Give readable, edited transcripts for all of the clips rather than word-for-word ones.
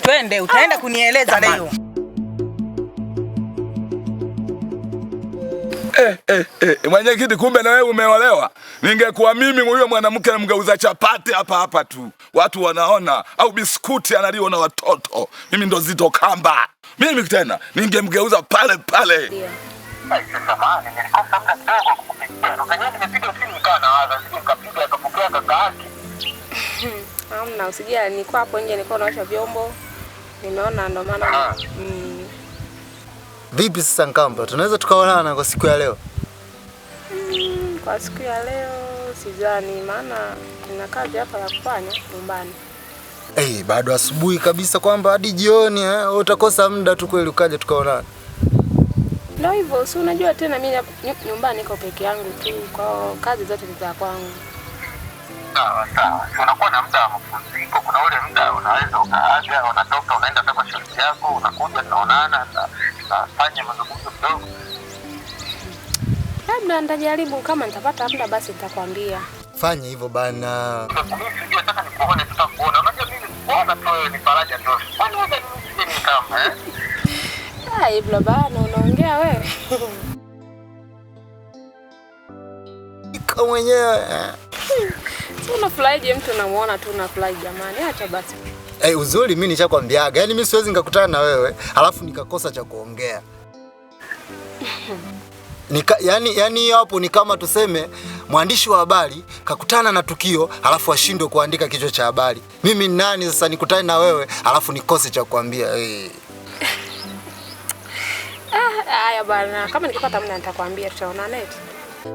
Twende, utaenda kunieleza leo. Mwenyekiti, kumbe na wewe umeolewa. Ningekuwa mimi huyo mwanamke mgeuza chapati hapa tu. Watu wanaona, au biskuti analiwa na watoto. Mimi ndo Zito Kamba. Mimi tena ningemgeuza pale. Ndio. Samahani, nilikosa muda kidogo kukupigia. Unajua nimepiga simu nikaa nawaza, nikapiga akapokea kaka yake. Hamna, usijali, nilikuwa hapo nje nilikuwa naosha vyombo. Nimeona ndo maana. Vipi sasa Nkamba? Tunaweza tukaonana kwa siku ya leo? Kwa siku ya leo sidhani, maana nina kazi hapa ya kufanya nyumbani. Bado asubuhi kabisa kwamba hadi jioni utakosa muda tu kweli ukaje tukaonana. Ndio hivyo, si unajua tena mimi nyumbani niko peke yangu tu, kwa kazi zote ni za kwangu. Sawa. Si unakuwa na muda wa mapumziko, kuna ule muda unaweza ukaaga, unatoka unaenda kama shughuli yako, unakuja tunaonana na tunafanya mazungumzo kidogo. Labda nitajaribu, kama nitapata muda basi nitakwambia. Fanya hivyo bana. Mimi nataka nikuone, tutakuona. Unajua mimi kuona tu ni faraja tu. Kwani wewe ni kama Ibla bana, unaongea wewe. Kama mwenyewe. Si unafurahi mtu unamuona tu unafurahi jamani. Acha basi. Uzuri mimi nishakwambiaga. Yaani mimi siwezi nikakutana na wewe alafu nikakosa cha kuongea. Yani hapo ni kama tuseme mwandishi wa habari kakutana na tukio alafu ashindwe kuandika kichwa cha habari. Mimi ni nani sasa nikutane na wewe alafu nikose cha kuambia? Haya bana, kama nikipata muda nitakwambia, tutaonana eti.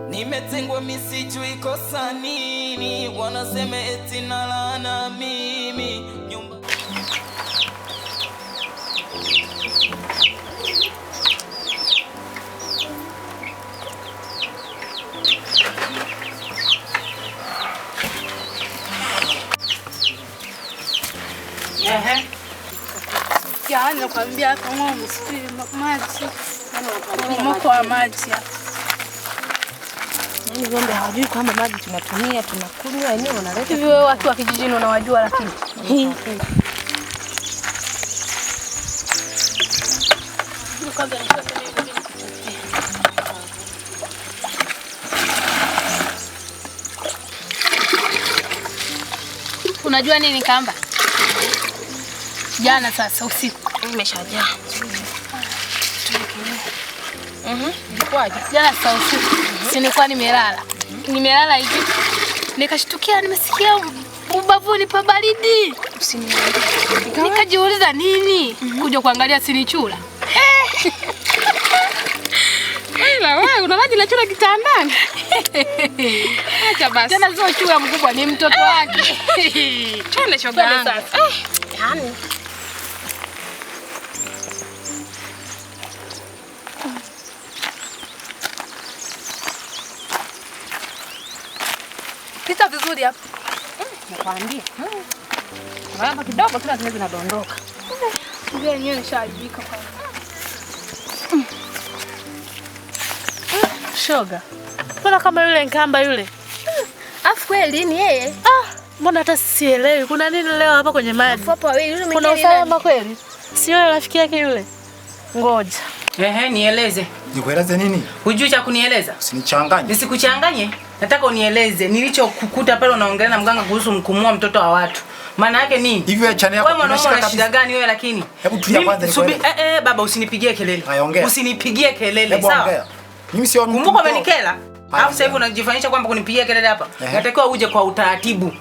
Nimetengwa misijui kosa nini, wanasema eti nalana mimi nyumba. Ya, nakwambia kama msifiri maji. Moko wa maji. Yaani ng'ombe hawajui kwamba maji tunatumia, tunakunywa, wenyewe wanaleta. Hivi wewe watu wa kijijini unawajua lakini. Unajua nini Kamba? Jana sasa usiku Nimeshajaa. Ilikuwaje? Jana sasa usiku si nilikuwa nimelala. Nimelala hivi. Nikashtukia nimesikia ubavuni pa baridi. Usiniambie. Nikajiuliza nini? Kuja kuangalia sinichula. Ila wewe una maji na chura kitandani. Acha basi. Tena sio chura mkubwa, ni mtoto wake. Chole shoga yangu. Yaani pita vizuri hapa. Nakwambia. Mama kidogo tu lazima zinadondoka. Ndio yenyewe nishaibika kwa. Shoga. Mbona kama yule Nkamba yule? Afu kweli ni yeye? Mbona hata sielewi. Kuna nini leo hapa kwenye maji? Hapo wewe yule mwingine. Kuna usalama kweli? Si yule rafiki yake yule? Ngoja. Nieleze. Nikueleze nini? Hujui cha kunieleza? Usinichanganye. Nisikuchanganye. Nataka unieleze nilichokukuta pale unaongelea na mganga kuhusu mkumua mtoto wa watu. Maana yake nini? Hivi wewe chane yako unashika kabisa. Shida gani wewe lakini? Hebu tulia kwanza nikueleze. Baba usinipigie kelele. Usinipigie kelele, sawa? Mimi sio mtu. Kumbuka umenikela. Alafu sasa hivi unajifanyisha kwamba kunipigia kelele hapa. Natakiwa uje kwa utaratibu.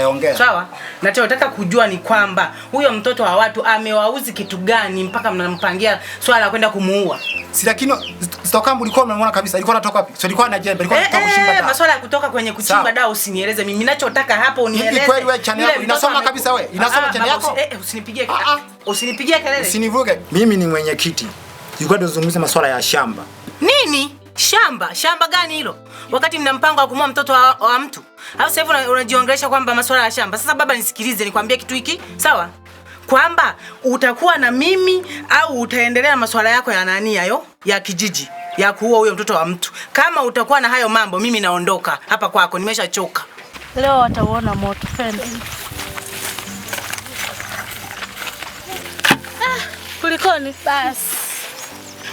Ongea. Sawa? Nataka kujua ni kwamba huyo mtoto wa watu amewauzi kitu gani mpaka mnampangia swala la kwenda kumuua. Si lakini Zitokamba ulikuwa unamwona kabisa. Alikuwa anatoka wapi? So alikuwa anajembe, alikuwa anatoka kuchimba dawa. Masuala ya kutoka kwenye kuchimba dawa usinieleze mimi. Ninachotaka hapo unieleze. Hivi kweli wewe chane yako inasoma kabisa wewe? Inasoma chane yako? Usinipigie kelele. Usinipigie kelele. Usinivuge. Mimi ni mwenyekiti. Nilikuwa tunazungumzia masuala ya shamba. Nini? Shamba? Shamba gani hilo? Wakati mna mpango wa kumua mtoto wa mtu. Au sasa hivi unajiongelesha kwamba masuala ya shamba. Sasa baba nisikilize nikwambie kitu hiki. Sawa? Kwamba utakuwa na mimi au utaendelea na masuala yako ya nani hayo? Ya kijiji. Ya kuua huyo mtoto wa mtu. Kama utakuwa na hayo mambo mimi naondoka hapa kwako, nimeshachoka. Leo wataona moto fenda. Kulikoni? Basi.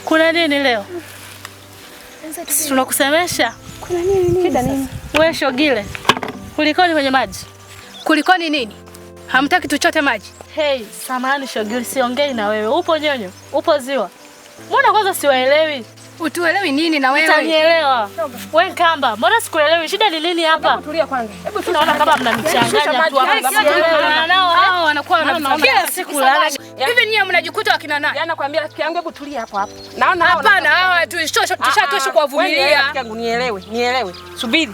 Kuna nini leo? Tunakusemesha. Kuna nini? Shida nini? Wewe Shogile. Kulikoni kwenye maji? Kulikoni nini? Hamtaki tuchote maji? Hey, samahani Shogile, siongei na wewe. Upo nyonyo? Upo ziwa? Mbona kwanza siwaelewi? Utuelewi nini na wewe? Utanielewa. Wewe Kamba, mbona sikuelewi? Shida ni nini hapa? Tulia kwanza. Hebu tunaona kama mnanichanganya tu hapa. Nao hao wanakuwa kila siku lala. Hivi nyinyi mnajikuta wakina nani? Nakwambia rafiki yangu, hebu tulia hapo hapo. Naona hapana, hawa tushatoshwa kuwavumilia. Rafiki yangu, nielewe. Subiri.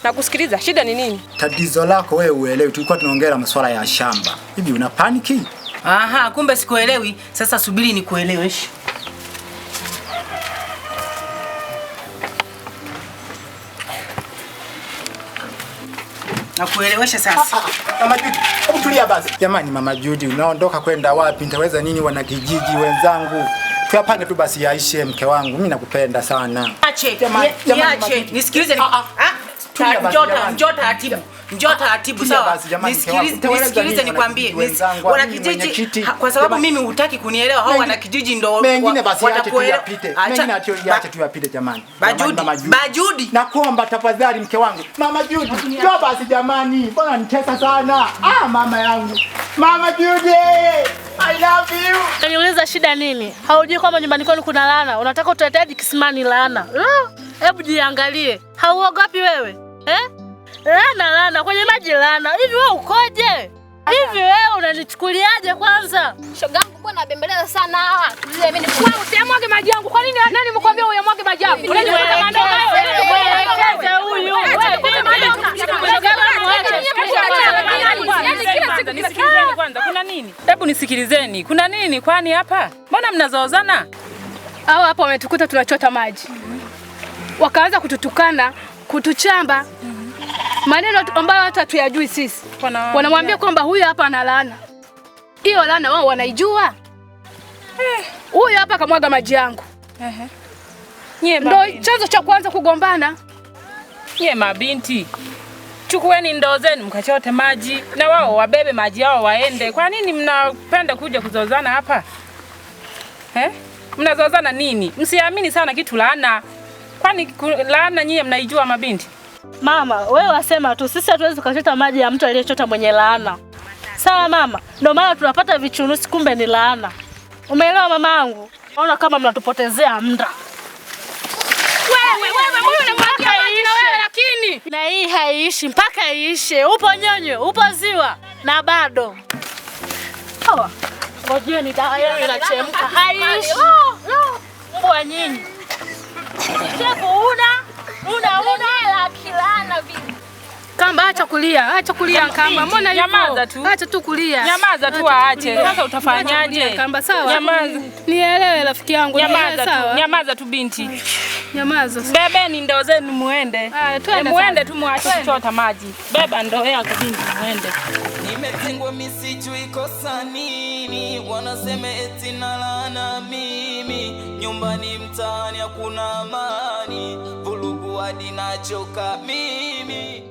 Nakusikiliza. Shida ni nini? Tatizo lako wewe uelewi, tulikuwa tunaongea masuala ya shamba. Hivi una paniki? Aha, kumbe sikuelewi. Sasa subiri nikueleweshe. Nakuelewesha sasa. Mama Judy, hebu tulia basi. Jamani Mama Judy, unaondoka kwenda wapi? Nitaweza nini wana kijiji wenzangu? Tuyapange tu basi yaishe mke wangu. Mimi nakupenda sana. Ache. Niache. Nisikilize. Njoo taratibu. Njoo taratibu, sawa? Nisikilize nikwambie. Wana kijiji, kwa sababu mimi hutaki kunielewa, hao wana kijiji ndio mengine basi acha tuyapite. Mengine acha tuyapite jamani. Bajudi. Nakuomba tafadhali mke wangu. Mama Judy, njoo basi jamani. Mbona nitesa sana? Mama yangu. Mama Judy, I love you. Unaniuliza shida nini? Haujui kwamba nyumbani kwenu kuna laana? Unataka utuletee kisimani laana? Hebu jiangalie. Hauogopi wewe? Laana kwenye maji laana. Hivi wewe ukoje? Hivi wewe unanichukuliaje kwanza? Shogangu, mbona bembeleza sana hawa? Tulie mimi ni kwa usiamwage maji yangu. Kwa nini? Nani mkwambia uyamwage maji yangu? Unanifuata mandoo wewe. Wewe huyu. Nisikilizeni kwanza. Kuna nini? Hebu nisikilizeni. Kuna nini kwani hapa? Mbona mnazozana? Hao hapa wametukuta tunachota maji. Wakaanza kututukana, kutuchamba. Maneno ambayo hata tuyajui sisi. Wanamwambia kwamba huyu hapa ana laana. Hiyo laana wao wanaijua. Huyu hapa kamwaga maji yangu. Ndio chanzo cha kwanza kugombana. Nyie mabinti, chukueni ndoo zenu mkachote maji na wao wabebe maji yao waende. Kwa nini mnapenda kuja kuzozana hapa? Mnazozana nini? Msiamini sana kitu laana. Kwani laana nyie mnaijua mabinti? Mama, wewe wasema tu, sisi hatuwezi kuchota maji ya mtu aliyechota mwenye laana. Sawa mama, ndio maana tunapata vichunusi, kumbe ni laana. Umeelewa mama yangu? Naona kama mnatupotezea muda. Wewe unamwagia maji na wewe lakini. Na hii haiishi mpaka iishe. Upo nyonyo, upo ziwa na bado. Hawa. Ngojea ni dawa yenu inachemka. Haiishi. Mbwa nyinyi. Shefu una hela kilana vipi? Kamba acha kulia Kamba. Mbona hivyo? Nyamaza tu. Acha tu kulia. Nyamaza tu aache. Sasa utafanyaje? Kamba sawa. Nyamaza. Nielewe rafiki yangu. Nyamaza tu binti. Nyamaza. Bebeni ndoo zenu muende. Muende tu muache kuchota maji. Beba ndoo yako binti muende. Nimetengwa misitu ikosa nini? Wanasema eti nalana mimi. Nyumbani mtaani hakuna amani. Vurugu hadi nachoka mimi.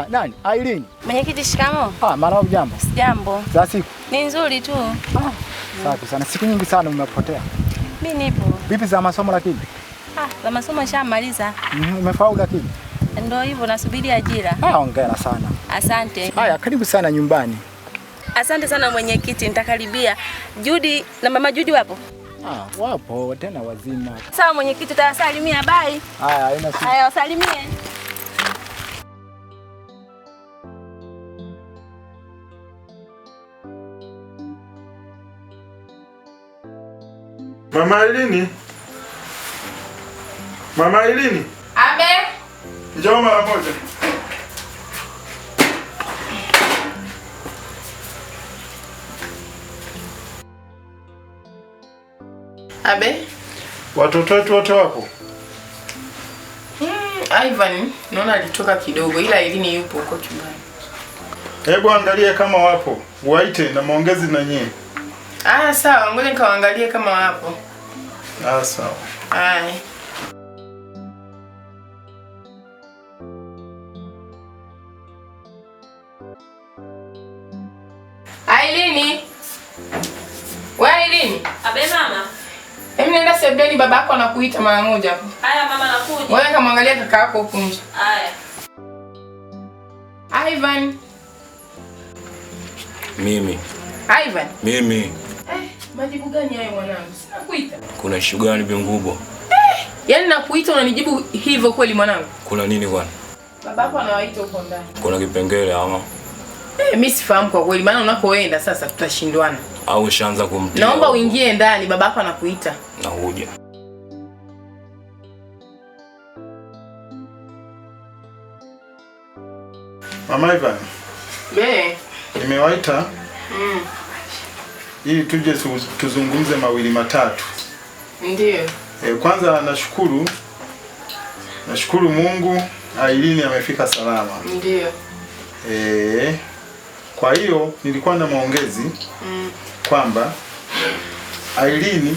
Nani? Aileen. Mwenyekiti, shikamo. Marahaba, jambo. Jambo. Za siku. Ni nzuri tu. Safi sana. Siku nyingi sana umepotea. Mimi nipo. Vipi za masomo lakini? Za masomo shamaliza. Umefaulu lakini? Ndio hivyo, nasubiri ajira. Hongera sana. Asante. Haya, karibu sana nyumbani. Asante sana mwenyekiti, nitakaribia. Judy na mama Judy wapo? Wapo tena wazima. Sawa mwenyekiti, tutawasalimia. Bye. Haya, haina shida. Haya, wasalimie. Mama Ailini? Mama Ailini? Abe. Njoo mara moja. Abe? Watoto wetu wote wapo? Ivan, naona alitoka kidogo, ila Ailini yupo huko chumbani. Hebu angalia kama wapo. Waite na maongezi na nyie. Sawa, ngoja nikaangalie kama wapo. Sawa. Haya. Ailini. Wewe Ailini. Abe mama. Hebu nenda sebuleni, babako anakuita mara moja hapo. Haya mama, nakuja. Wewe kamwangalia kaka yako huko nje. Haya. Ivan. Mimi. Ivan. Mimi. Majibu gani hayo mwanangu? Sinakuita. Kuna issue gani Bingubwa? Yaani nakuita unanijibu hivyo kweli mwanangu? Kuna nini bwana? Babako anawaita huko ndani. Kuna kipengele ama? Mimi sifahamu kwa kweli, maana unakoenda sasa tutashindwana. Au ushaanza kumtia? Naomba uingie ndani, babako anakuita. Nakuja. Mama Ivan. Nimewaita ili tuje tuzungumze mawili matatu. Ndio. Kwanza nashukuru Mungu Ailini amefika salama. Ndio. Kwa hiyo nilikuwa na maongezi kwamba Ailini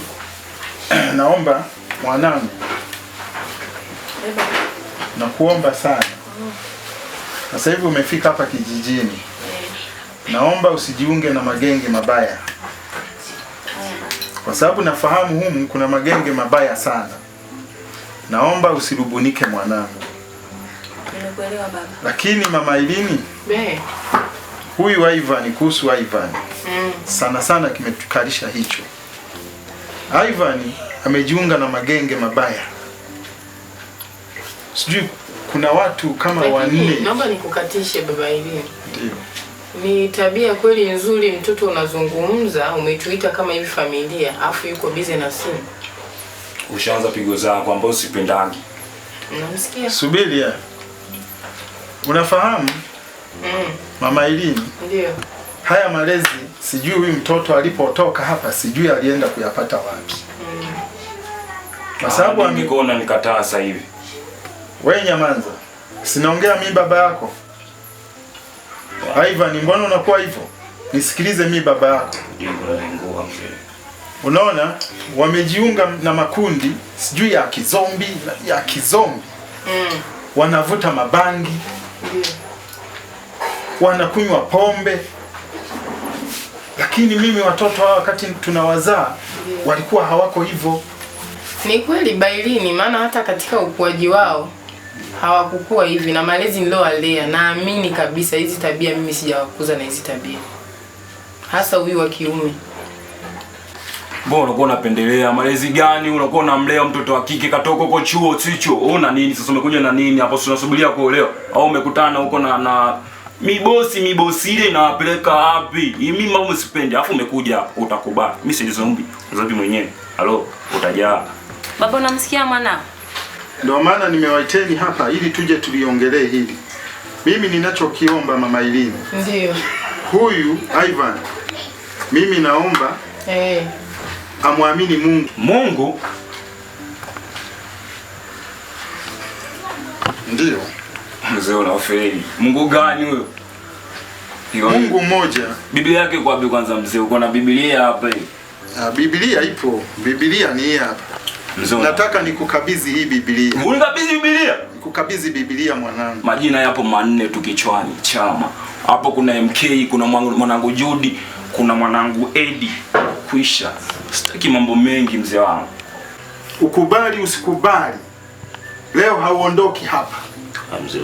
naomba mwanangu, na kuomba sana. Sasa hivi umefika hapa kijijini. Naomba usijiunge na magenge mabaya. Kwa sababu nafahamu humu kuna magenge mabaya sana. Naomba usirubunike mwanangu. Nimekuelewa baba. Lakini mama Ailini, huyu Ivan, kuhusu Ivan, sana sana kimetukalisha hicho. Ivan amejiunga na magenge mabaya. Sijui kuna watu kama wanne. Naomba nikukatishe baba Ailini. Ndio. Ni tabia kweli nzuri, mtoto unazungumza, umetuita kama hivi familia, afu yuko busy na simu. Ushaanza pigo zako ambazo sipendangi. Unamsikia? Subiri ya. Unafahamu? Mama Ailini. Ndio. Haya malezi sijui huyu mtoto alipotoka hapa sijui alienda kuyapata wapi. Kwa sababu amekona nikataa sasa hivi. Wewe nyamanza. Sinaongea mimi baba yako. Ivan, mbona unakuwa hivyo? Nisikilize mimi baba yako. Unaona wamejiunga na makundi sijui ya kizombi. Wanavuta mabangi. Wanakunywa pombe. Lakini mimi watoto hao wakati tunawazaa walikuwa hawako hivyo. Ni kweli Bailini, maana hata katika ukuaji wao hawakukua hivi, na malezi nilowalea naamini kabisa hizi tabia mimi sijawakuza na hizi tabia. Hasa huyu wa kiume. Mbona unakuwa unapendelea malezi gani? Unakuwa unamlea mtoto wa kike katoka huko chuo sicho. Una nini sasa, umekuja na nini hapo? Tunasubiria kuolewa au umekutana huko na mibosi ile inawapeleka wapi? Mimi mambo sipendi. Alafu umekuja utakubali. Mimi si zombi. Zombi mwenyewe. Halo, utajaa. Baba unamsikia mwanao? Ndio maana nimewaiteni hapa ili tuje tuliongelee hili. Mimi ninachokiomba mama Ailini. Ndio. Huyu Ivan, mimi naomba amwamini Mungu. Mungu? Ndio. Mzee unafeli. Mungu gani huyo? Mungu mmoja. Biblia yake kwa wapi kwanza mzee? Uko na Biblia hapa hivi? Biblia ipo. Biblia ni hii hapa. Nataka nikukabidhi hii Biblia. Unikabidhi Biblia? Nikukabidhi Biblia mwanangu. Majina yapo manne tu kichwani, chama. Hapo kuna MK, kuna mwanangu Judy, kuna mwanangu Eddie. Kuisha. Sitaki mambo mengi mzee wangu. Ukubali usikubali. Leo hauondoki hapa.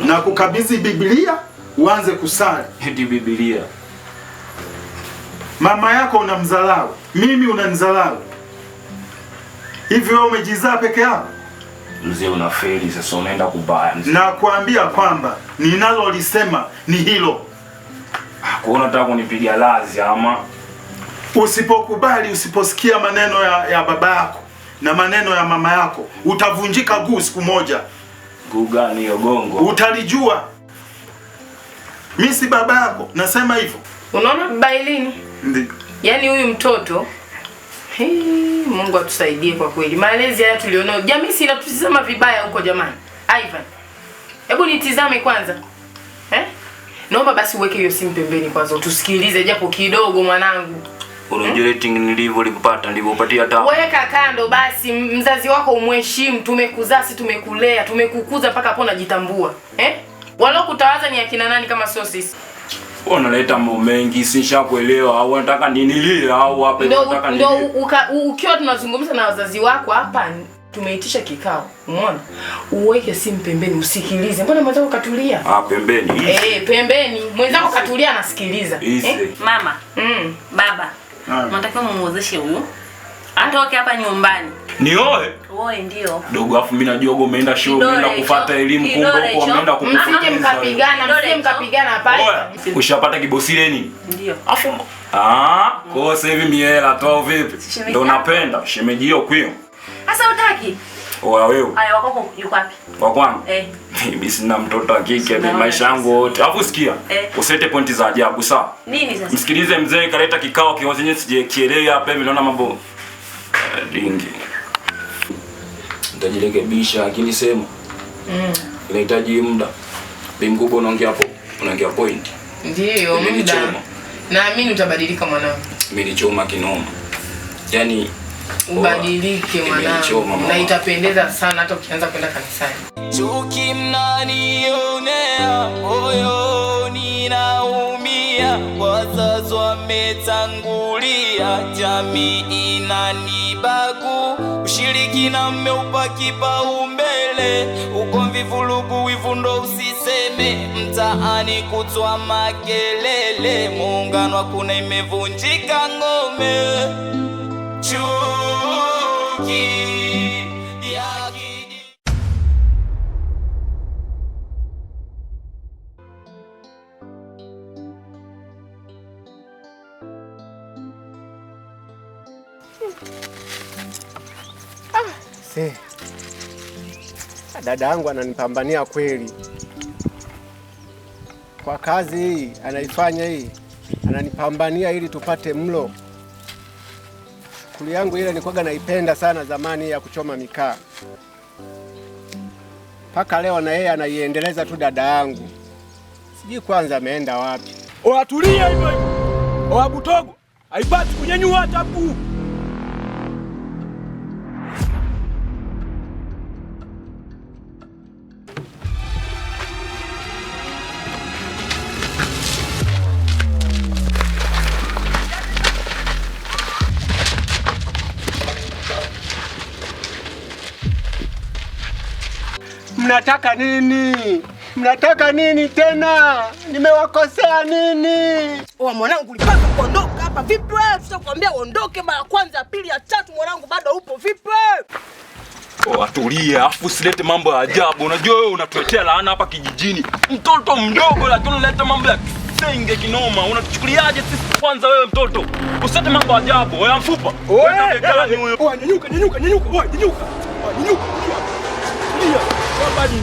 Na kukabidhi Biblia uanze kusali. Hadi Biblia. Mama yako unamdharau, mimi unanidharau. Hivi wewe umejizaa peke yako? Mzee unafeli sasa, unaenda kubaya mzee. Na kuambia kwamba ninalolisema ni hilo. Kwa unataka kunipiga lazi ama? Usipokubali, usiposikia maneno ya baba yako na maneno ya mama yako, utavunjika guu siku moja. Guu gani hiyo gongo? Utalijua. Mimi si baba yako, nasema hivyo. Unaona Bailini? Ndio. Yaani huyu mtoto Mungu atusaidie kwa kweli. Malezi haya tulionao, jamii si inatutizama vibaya huko jamani. Ivan, hebu nitizame kwanza. Naomba basi uweke hiyo simu pembeni kwanza utusikilize japo kidogo mwanangu. Unajua rating nilivyopata nilivyopatia hata. Weka kando basi, mzazi wako umheshimu, tumekuzaa si tumekulea, tumekukuza mpaka hapo unajitambua. Walo kutawaza ni akina nani kama sio sisi? Unaleta mambo mengi, sishakuelewa au unataka ninilie au hapa unataka nini? Ndio ukiwa tunazungumza na wazazi wako hapa tumeitisha kikao. Umeona? Uweke simu pembeni usikilize. Mbona mwenzako katulia? Pembeni. Pembeni. Mwenzako katulia anasikiliza. Mama. Baba. Unatakiwa mumuozeshe huyu. Atoke hapa nyumbani. Nioe? Oe ndio. Dogo afu mimi najua umeenda show, umeenda kufuata elimu, kumbe huko umeenda kukufuata. Msije mkapigana pale. Ushapata kibosile nini? Ndio. Afu kwa sasa hivi miela toa vipi? Ndio napenda shemeji hiyo kwio. Sasa utaki? Wewe. Haya wako yuko wapi? Kwa kwangu? Mimi sina mtoto wa kike kwa maisha yangu yote. Alafu sikia, usete pointi za ajabu sawa? Nini sasa? Msikilize mzee kaleta kikao kiongozi yenyewe sijekielea hapa hivi naona mambo dingi. Nitajirekebisha lakini sema. Inahitaji muda. Bi mkubwa unaongea hapo, unaongea point. Ndio muda. Naamini utabadilika mwanangu. Mimi ni choma kinoma. Yaani ubadilike mwanangu. Na itapendeza sana hata ukianza kwenda kanisani. Chuki mnanionea, moyoni naumia, wazazi wametangulia, jamii inanibagu, ushirikina mmeupa kipaumbele, ugomvi, vurugu, wivu ndo usiseme, mtaani kutwa makelele, muungano hakuna, imevunjika ngome. Chuki dada yangu ananipambania kweli kwa kazi hii anaifanya hii, ananipambania ili tupate mlo. Kuli yangu ile nilikuwa naipenda sana zamani ya kuchoma mikaa, mpaka leo na yeye anaiendeleza tu dada yangu, sijui kwanza ameenda wapi. Atulia hivyo hivyo, Abutogo haipati kunyanyua hata mguu. Mnataka nini? Mnataka nini tena? Nimewakosea nini? Mwanangu ulipaswa kuondoka hapa. Vipi wewe? Tutakwambia uondoke mara kwanza, pili, ya tatu, mwanangu bado upo. Vipi wewe? Atulia, afu silete mambo ya ajabu. Unajua wewe unatuletea laana hapa kijijini. Mtoto mdogo lakini unaleta mambo ya kisenge kinoma. Unatuchukuliaje sisi kwanza wewe mtoto? Usete mambo ya ajabu. Wewe mfupa. Nyanyuka. Nyanyuka. Tulia. Wabadi.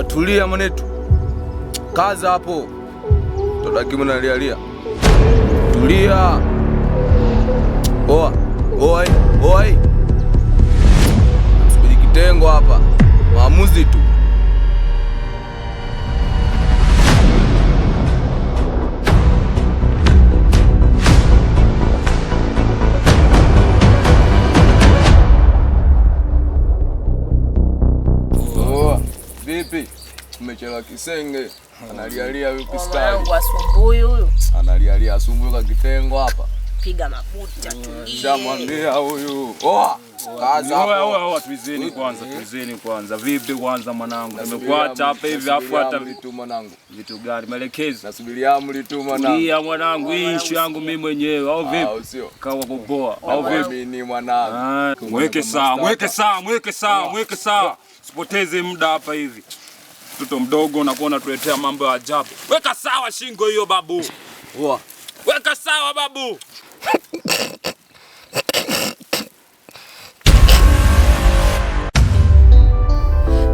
Tulia mwanetu. Kaza hapo. Todaki mnalialia. Tulia. Oi. Subiri kitengo hapa. Maamuzi tu. Vipi? Umechela kisenge. Analialia huyu Mama pistari. yangu asumbui huyu. Analialia asumbui kwa kitengo hapa. Piga mabuta tulie. Shamwambia huyu. Oa. Kaza hapo. Oa, tuizeni kwanza. Vipi kwanza mwanangu? Nimekuacha hapa hivi afu hata vitu mwanangu. Vitu gani? Maelekezo. Nasubiria amri tu mwanangu. Tulia mwanangu, hii issue yangu mimi mwenyewe au vipi? Kawa kupoa au vipi? Mimi ni mwanangu. Mweke sawa. Sipoteze muda hapa hivi. Mtoto mdogo unakuwa unatuletea mambo ya ajabu. Weka sawa shingo hiyo babu. Weka sawa babu.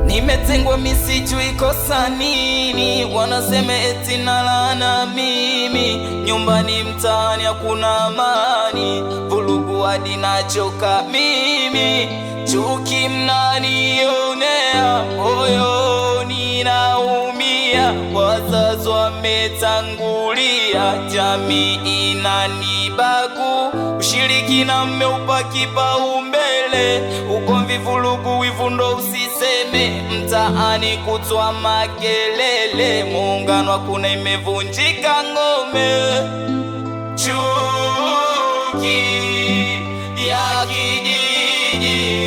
Nimetengwa misijui kosa nini, wanasema eti nalana mimi. Nyumbani mtaani hakuna amani, vurugu hadi nachoka mimi. Chuki mnanionea, moyoni naumia. Wazazi wametangulia, jamii inanibagu. Ushirikina mmeupa kipaumbele, ugomvi, vurugu, wivu ndo usiseme. Mtaani kutwa makelele, muungano hakuna, imevunjika ngome. Chuki ya kijiji